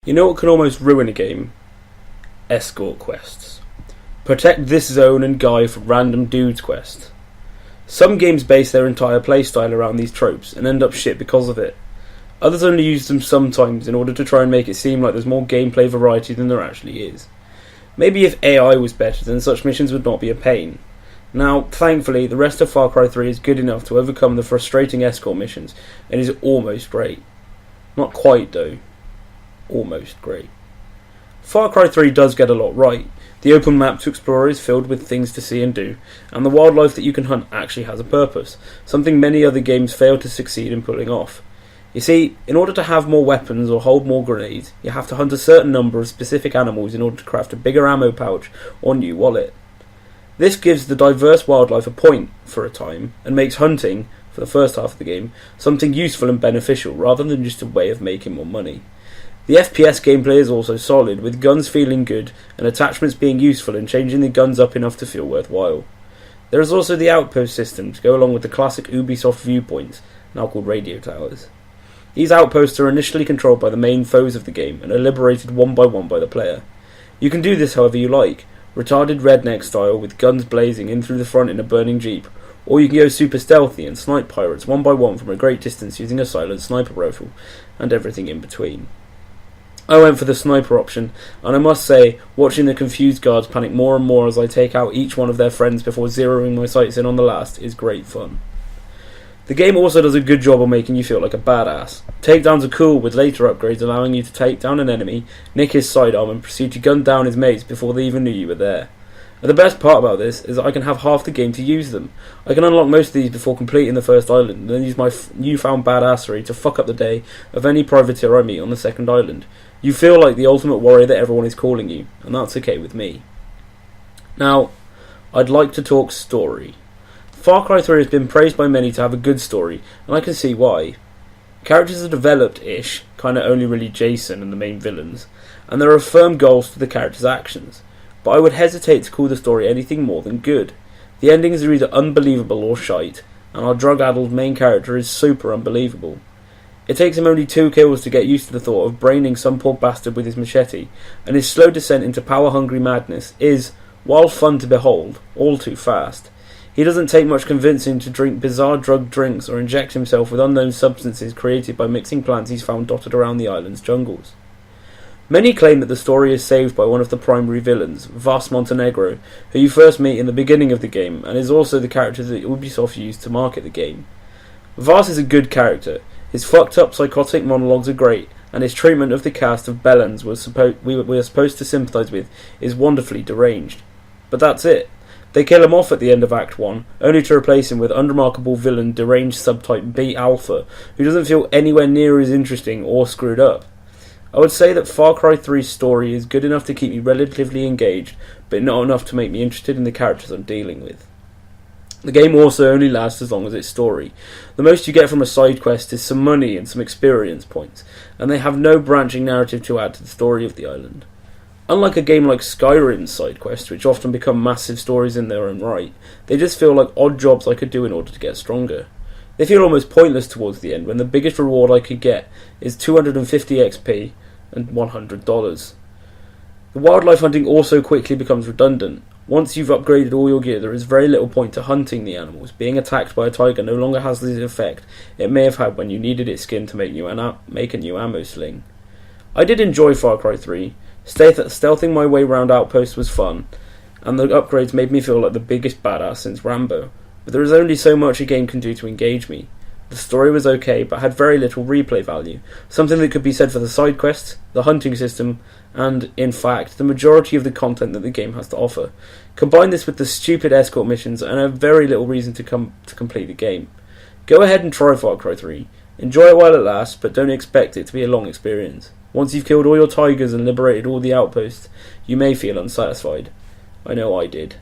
You know what can almost ruin a game? Escort quests. Protect this zone and guy from random dudes quest. Some games base their entire playstyle around these tropes and end up shit because of it. Others only use them sometimes in order to try and make it seem like there's more gameplay variety than there actually is. Maybe if AI was better, then such missions would not be a pain. Now, thankfully, the rest of Far Cry 3 is good enough to overcome the frustrating escort missions and is almost great. Not quite though. Almost great. Far Cry 3 does get a lot right. The open map to explore is filled with things to see and do, and the wildlife that you can hunt actually has a purpose, something many other games fail to succeed in pulling off. You see, in order to have more weapons or hold more grenades, you have to hunt a certain number of specific animals in order to craft a bigger ammo pouch or new wallet. This gives the diverse wildlife a point, for a time, and makes hunting, for the first half of the game, something useful and beneficial rather than just a way of making more money. The FPS gameplay is also solid, with guns feeling good and attachments being useful and changing the guns up enough to feel worthwhile. There is also the outpost system to go along with the classic Ubisoft viewpoints, now called radio towers. These outposts are initially controlled by the main foes of the game and are liberated one by one by the player. You can do this however you like, retarded redneck style with guns blazing in through the front in a burning jeep, or you can go super stealthy and snipe pirates one by one from a great distance using a silent sniper rifle, and everything in between. I went for the sniper option, and I must say, watching the confused guards panic more and more as I take out each one of their friends before zeroing my sights in on the last is great fun. The game also does a good job of making you feel like a badass. Takedowns are cool, with later upgrades allowing you to take down an enemy, nick his sidearm and proceed to gun down his mates before they even knew you were there. And the best part about this is that I can have half the game to use them. I can unlock most of these before completing the first island, and then use my newfound badassery to fuck up the day of any privateer I meet on the second island. You feel like the ultimate warrior that everyone is calling you, and that's okay with me. Now, I'd like to talk story. Far Cry 3 has been praised by many to have a good story, and I can see why. Characters are developed-ish, kinda only really Jason and the main villains, and there are firm goals for the characters' actions. But I would hesitate to call the story anything more than good. The endings are either unbelievable or shite, and our drug-addled main character is super unbelievable. It takes him only 2 kills to get used to the thought of braining some poor bastard with his machete, and his slow descent into power-hungry madness is, while fun to behold, all too fast. He doesn't take much convincing to drink bizarre drug drinks or inject himself with unknown substances created by mixing plants he's found dotted around the island's jungles. Many claim that the story is saved by one of the primary villains, Vaas Montenegro, who you first meet in the beginning of the game, and is also the character that Ubisoft used to market the game. Vaas is a good character. His fucked up psychotic monologues are great, and his treatment of the cast of Bellans we are supposed to sympathise with is wonderfully deranged. But that's it. They kill him off at the end of Act 1, only to replace him with unremarkable villain deranged subtype B Alpha, who doesn't feel anywhere near as interesting or screwed up. I would say that Far Cry 3's story is good enough to keep me relatively engaged, but not enough to make me interested in the characters I'm dealing with. The game also only lasts as long as its story. The most you get from a side quest is some money and some experience points, and they have no branching narrative to add to the story of the island. Unlike a game like Skyrim's side quests, which often become massive stories in their own right, they just feel like odd jobs I could do in order to get stronger. They feel almost pointless towards the end, when the biggest reward I could get is 250 XP and $100. The wildlife hunting also quickly becomes redundant. Once you've upgraded all your gear, there is very little point to hunting the animals. Being attacked by a tiger no longer has the effect it may have had when you needed its skin to make a new ammo sling. I did enjoy Far Cry 3. Stealthing my way round outposts was fun, and the upgrades made me feel like the biggest badass since Rambo. But there is only so much a game can do to engage me. The story was okay, but had very little replay value, something that could be said for the side quests, the hunting system, and, in fact, the majority of the content that the game has to offer. Combine this with the stupid escort missions, and have very little reason to complete the game. Go ahead and try Far Cry 3. Enjoy it while it lasts, but don't expect it to be a long experience. Once you've killed all your tigers and liberated all the outposts, you may feel unsatisfied. I know I did.